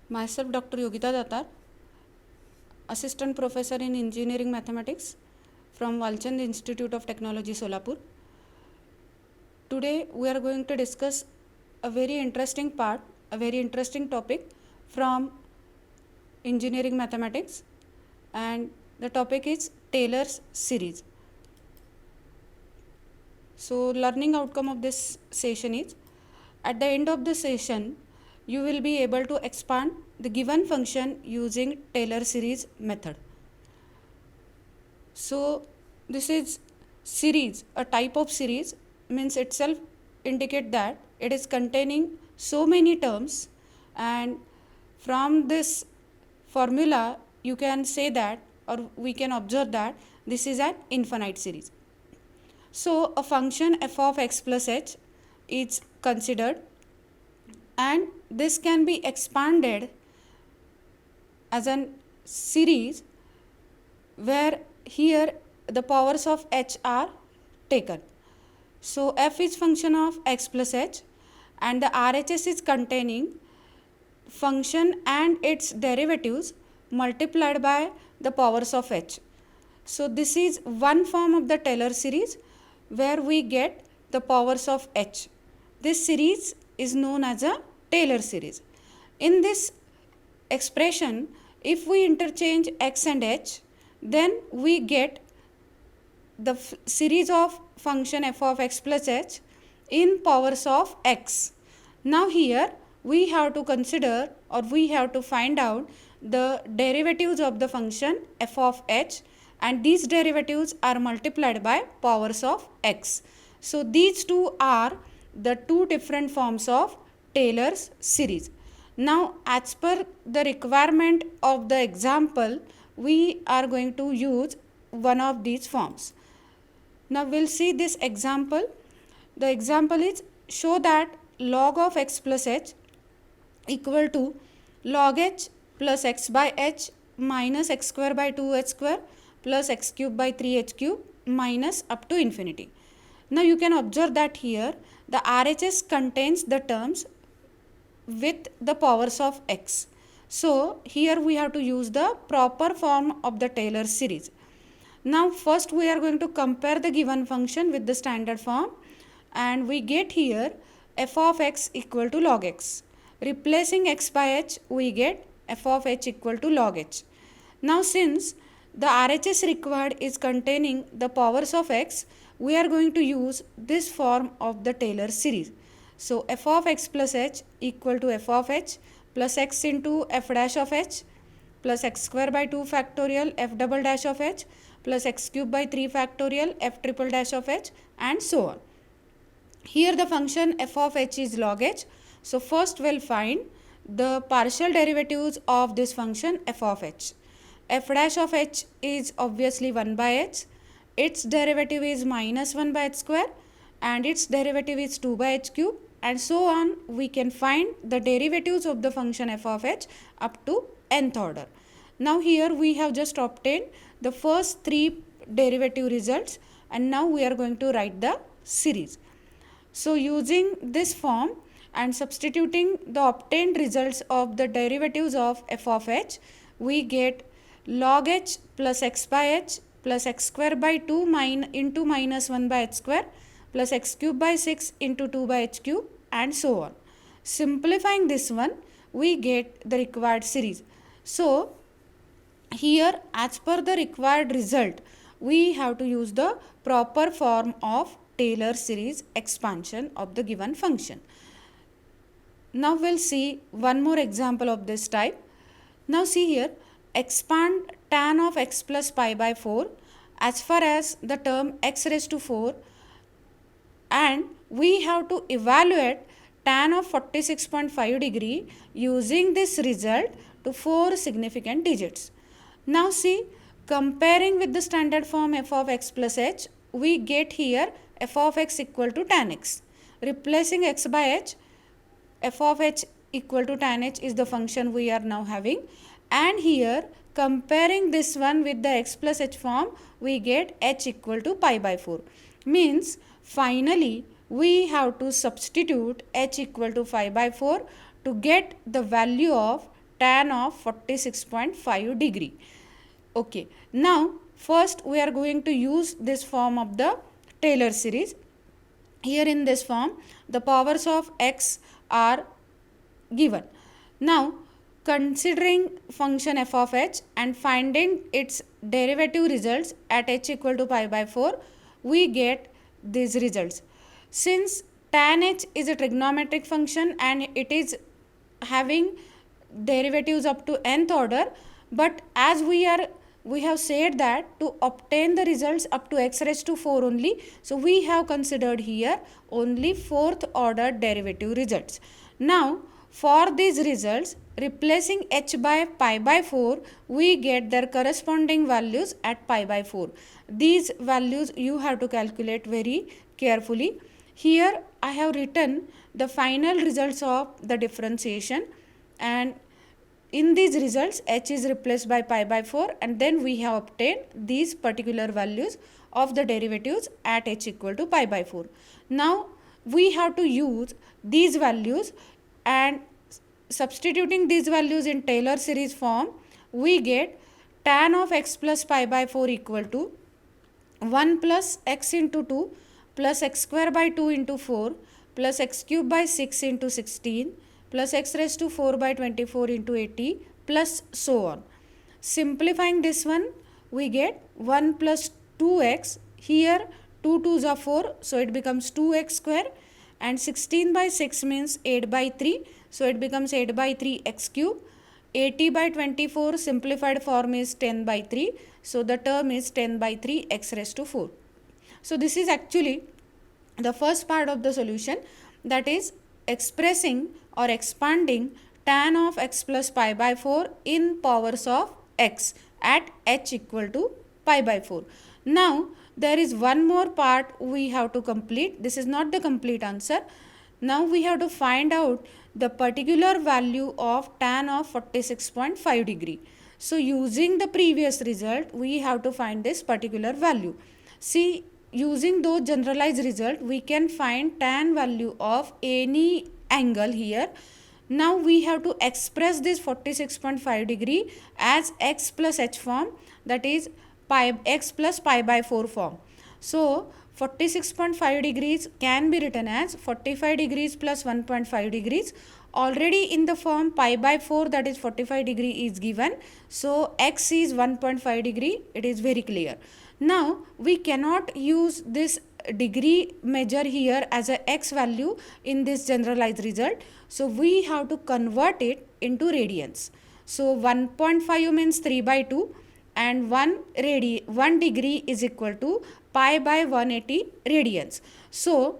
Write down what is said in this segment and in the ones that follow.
Myself, Dr. Yogita Datar, Assistant Professor in Engineering Mathematics from Walchand Institute of Technology, Solapur. Today, we are going to discuss a very interesting topic from Engineering Mathematics, and the topic is Taylor's series. So, learning outcome of this session is, at the end of the session, you will be able to expand the given function using Taylor series method. So, this is series, a type of series, means itself indicate that it is containing so many terms, and from this formula you can say that, or we can observe that this is an infinite series. So, a function f of x plus h is considered, and this can be expanded as a series where here the powers of h are taken. So, f is function of x plus h, and the RHS is containing function and its derivatives multiplied by the powers of h. So, this is one form of the Taylor series where we get the powers of h. This series is known as a Taylor series. In this expression, if we interchange x and h, then we get the series of function f of x plus h in powers of x. Now here we have to consider, or we have to find out the derivatives of the function f of h, and these derivatives are multiplied by powers of x. So these two are the two different forms of Taylor's series. Now, as per the requirement of the example, we are going to use one of these forms. Now, we will see this example. The example is, show that log of x plus h equal to log h plus x by h minus x square by 2h square plus x cube by 3h cube minus up to infinity. Now, you can observe that here the RHS contains the terms with the powers of x. So, here we have to use the proper form of the Taylor series. Now, first we are going to compare the given function with the standard form, and we get here f of x equal to log x. Replacing x by h, we get f of h equal to log h. Now, since the RHS required is containing the powers of x, we are going to use this form of the Taylor series. So, f of x plus h equal to f of h plus x into f dash of h plus x square by 2 factorial f double dash of h plus x cube by 3 factorial f triple dash of h, and so on. Here the function f of h is log h. So, first we will find the partial derivatives of this function f of h. F dash of h is obviously 1 by h, its derivative is minus 1 by h square, and its derivative is 2 by h cube, and so on. We can find the derivatives of the function f of h up to nth order. Now, here we have just obtained the first three derivative results, and now we are going to write the series. So, using this form and substituting the obtained results of the derivatives of f of h, we get log h plus x by h plus x square by 2 into minus 1 by h square plus x cube by 6 into 2 by h cube, and so on. Simplifying this one, we get the required series. So, here as per the required result, we have to use the proper form of Taylor series expansion of the given function. Now, we will see one more example of this type. Now, see here, expand tan of x plus pi by 4 as far as the term x raised to 4, and we have to evaluate tan of 46.5 degree using this result to 4 significant digits. Now, see, comparing with the standard form f of x plus h, we get here f of x equal to tan x. Replacing x by h, f of h equal to tan h is the function we are now having, and here comparing this one with the x plus h form, we get h equal to pi by 4. Means finally we have to substitute h equal to pi by 4 to get the value of tan of 46.5 degree. Okay, now first we are going to use this form of the Taylor series. Here in this form, the powers of x are given. Now, considering function f of h and finding its derivative results at h equal to pi by 4, we get these results. Since tan h is a trigonometric function and it is having derivatives up to nth order, but as we have said that to obtain the results up to x raised to 4 only, so we have considered here only fourth order derivative results. Now for these results, replacing h by pi by 4, we get their corresponding values at pi by 4. These values you have to calculate very carefully. Here I have written the final results of the differentiation, and in these results h is replaced by pi by 4, and then we have obtained these particular values of the derivatives at h equal to pi by 4. Now we have to use these values, and substituting these values in Taylor series form, we get tan of x plus pi by 4 equal to 1 plus x into 2 plus x square by 2 into 4 plus x cube by 6 into 16 plus x raised to 4 by 24 into 80 plus so on. Simplifying this one, we get 1 plus 2x. Here 2 2s are 4, so it becomes 2x square, and 16 by 6 means 8 by 3, so it becomes 8 by 3 x cube. 80 by 24 simplified form is 10 by 3, so the term is 10 by 3 x raised to 4. So this is actually the first part of the solution, that is expressing or expanding tan of x plus pi by 4 in powers of x at h equal to pi by 4. Now there is one more part we have to complete. This is not the complete answer. Now we have to find out the particular value of tan of 46.5 degree. So using the previous result, we have to find this particular value. See, using those generalized result, we can find tan value of any angle here. Now we have to express this 46.5 degree as x plus h form, that is pi x plus pi by 4 form. So 46.5 degrees can be written as 45 degrees plus 1.5 degrees. Already in the form pi by 4, that is 45 degree is given, so x is 1.5 degree. It is very clear. Now we cannot use this degree measure here as a x value in this generalized result, so we have to convert it into radians. So 1.5 means 3 by 2, and 1 degree is equal to pi by 180 radians. So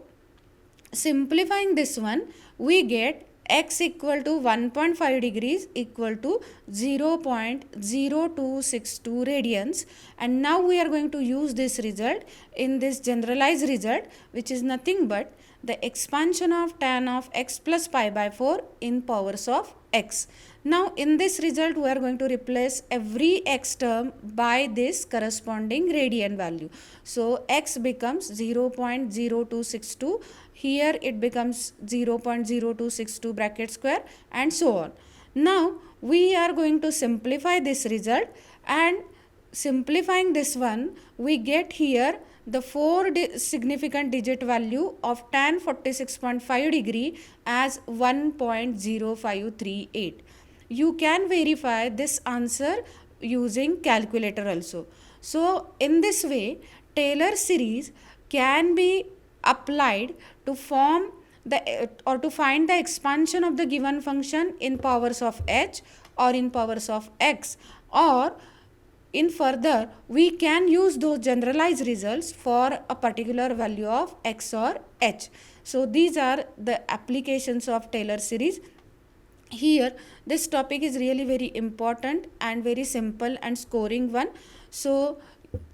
simplifying this one, we get x equal to 1.5 degrees equal to 0.0262 radians, and now we are going to use this result in this generalized result, which is nothing but the expansion of tan of x plus pi by 4 in powers of x. Now in this result, we are going to replace every x term by this corresponding radian value. So x becomes 0.0262, here it becomes 0.0262 bracket square, and so on. Now we are going to simplify this result, and simplifying this one, we get here the 4 significant digit value of tan 46.5 degree as 1.0538. You can verify this answer using calculator also. So in this way, Taylor series can be applied to form the or to find the expansion of the given function in powers of h or in powers of x, or in further we can use those generalized results for a particular value of x or h. So these are the applications of Taylor series. Here this topic is really very important and very simple and scoring one. So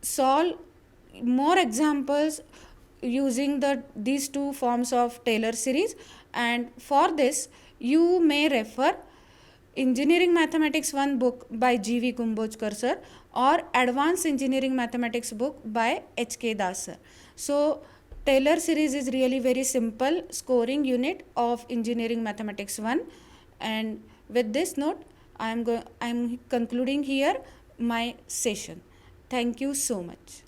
solve more examples using these two forms of Taylor series, and for this you may refer Engineering Mathematics 1 book by G.V. Kumbhojkar sir or Advanced Engineering Mathematics book by H.K. Das sir. So Taylor series is really very simple scoring unit of Engineering Mathematics 1, and with this note I'm concluding here my session. Thank you so much.